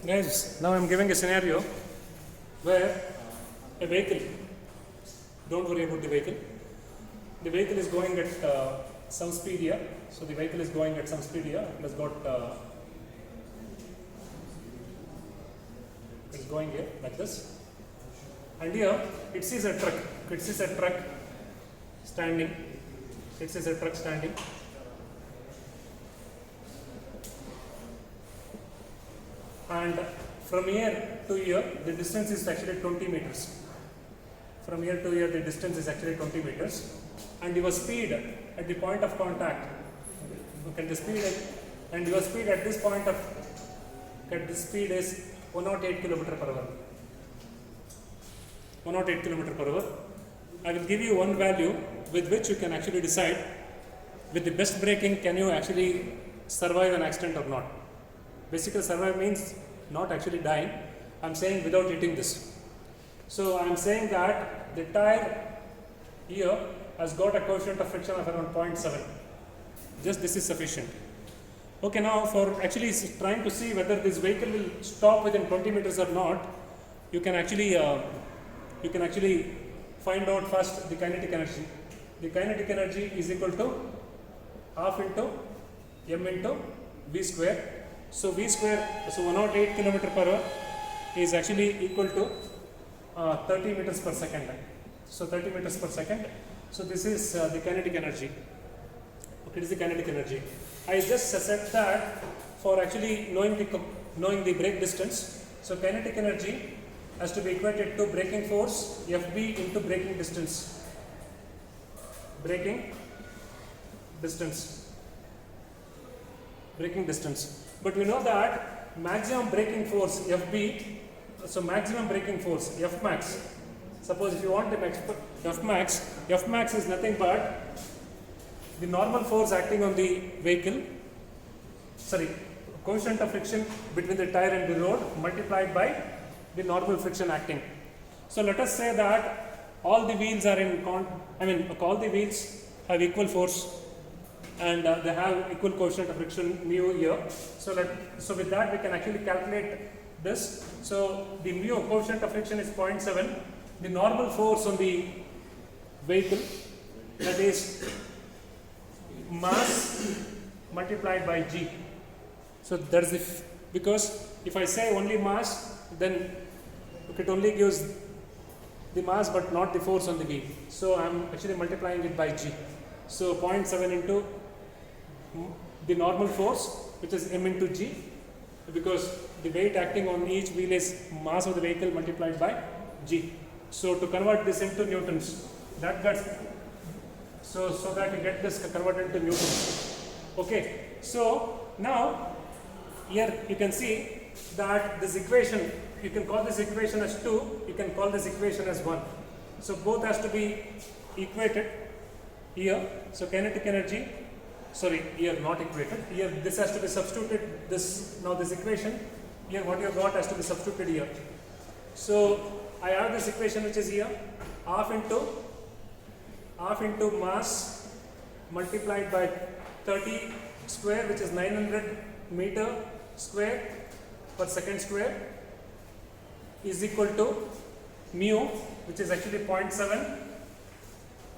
Guys, now I am giving a scenario where a vehicle, don't worry about the vehicle is going at some speed here. So the vehicle is going at some speed here. It has got, it's going here like this. And here it sees a truck, standing, and from here to here the distance is actually 20 meters. From here to here the distance is actually 20 meters, and your speed at the point of contact, okay, the speed and your speed at this point of is 108 km per hour. 108 km per hour. I will give you one value with which you can actually decide with the best braking can you actually survive an accident or not. Basically survive means not actually dying. I am saying without hitting this. So I am saying that the tire here has got a coefficient of friction of around 0.7. Just this is sufficient. Okay, now for actually trying to see whether this vehicle will stop within 20 meters or not, you can actually find out first the kinetic energy. The kinetic energy is equal to half into m into v square. So v square, so 108 km per hour is actually equal to 30 meters per second. So 30 meters per second. So this is the kinetic energy. Okay, this is the kinetic energy. I just said that for actually knowing the brake distance. So kinetic energy has to be equated to braking force Fb into braking distance. Braking distance. But we know that maximum braking force Fb, so maximum braking force Fmax. Suppose if you want the Fmax is nothing but the normal force acting on the vehicle, coefficient of friction between the tire and the road multiplied by the normal friction acting. So let us say that all the wheels are all the wheels have equal force and they have equal coefficient of friction mu here. So with that we can actually calculate this. So the mu coefficient of friction is 0.7. The normal force on the vehicle, that is mass multiplied by g. So that's because if I say only mass, then it only gives the mass but not the force on the wheel. So I am actually multiplying it by g. So 0.7 into the normal force, which is m into g, because the weight acting on each wheel is mass of the vehicle multiplied by g. So to convert this into newtons, that so that you get this converted into newtons. Okay, so now here you can see that this equation, you can call this equation as 2, you can call this equation as 1. So both has to be equated here. So kinetic energy, here not equated, here this has to be substituted, this equation, here what you have got has to be substituted here. So I have this equation which is here, half into mass multiplied by 30 square, which is 900 meter square per second square, is equal to mu, which is actually 0.7,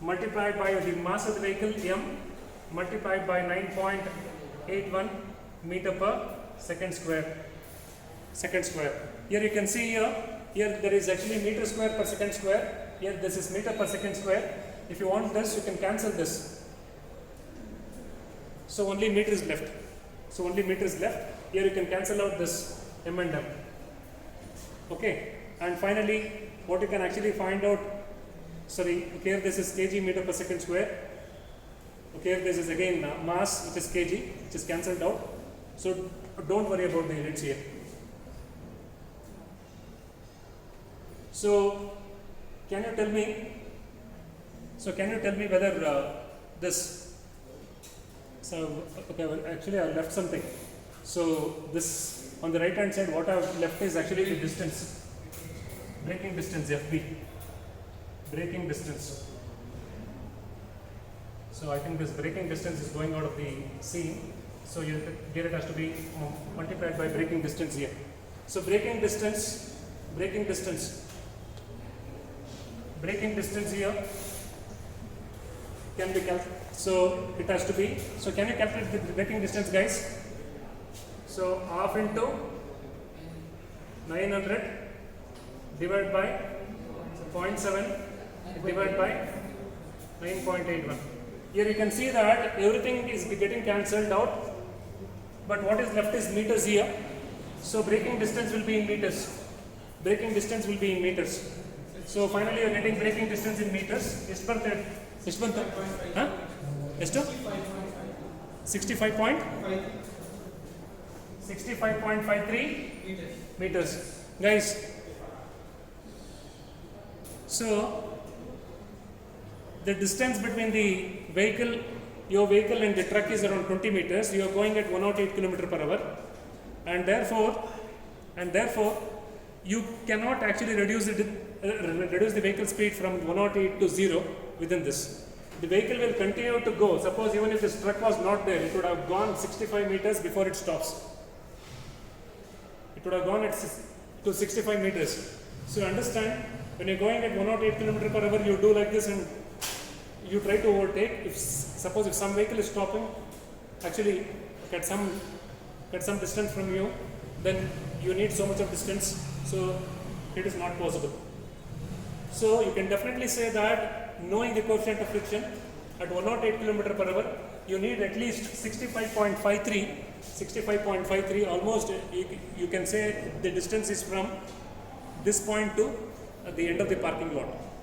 multiplied by the mass of the vehicle m, multiplied by 9.81 meter per second square. Here you can see here there is actually meter square per second square. Here this is meter per second square. If you want this, you can cancel this. So only meter is left. Here you can cancel out this m and m. Okay. And finally, what you can actually find out, here this is kg meter per second square. Okay, this is again mass, which is kg, which is cancelled out. So don't worry about the units here. So can you tell me whether this, actually I left something. So this on the right hand side, what I have left is actually the distance, braking distance, Fb, braking distance. So I think this braking distance is going out of the scene. So here it has to be multiplied by braking distance here. So braking distance here can be calculated. So it has to be. So can you calculate the braking distance, guys? So half into 900 divided by 0.7 divided by 9.81. Here you can see that everything is getting cancelled out, but what is left is meters here. So braking distance will be in meters. So finally you are getting braking distance in meters. ಎಷ್ಟು ಬರುತ್ತೆ? 65.53 meters. Guys, so the distance between the vehicle, your vehicle and the truck is around 20 meters. You are going at 108 km per hour, and therefore you cannot actually reduce the vehicle speed from 108 to 0 within this. The vehicle will continue to go. Suppose even if this truck was not there, it would have gone 65 meters before it stops. It would have gone to 65 meters. So you understand, when you're going at 108 km per hour, you do like this and you try to overtake. Suppose if some vehicle is stopping, actually at some distance from you, then you need so much of distance, so it is not possible. So you can definitely say that knowing the coefficient of friction at 108 km per hour, you need at least 65.53, almost you can say the distance is from this point to the end of the parking lot.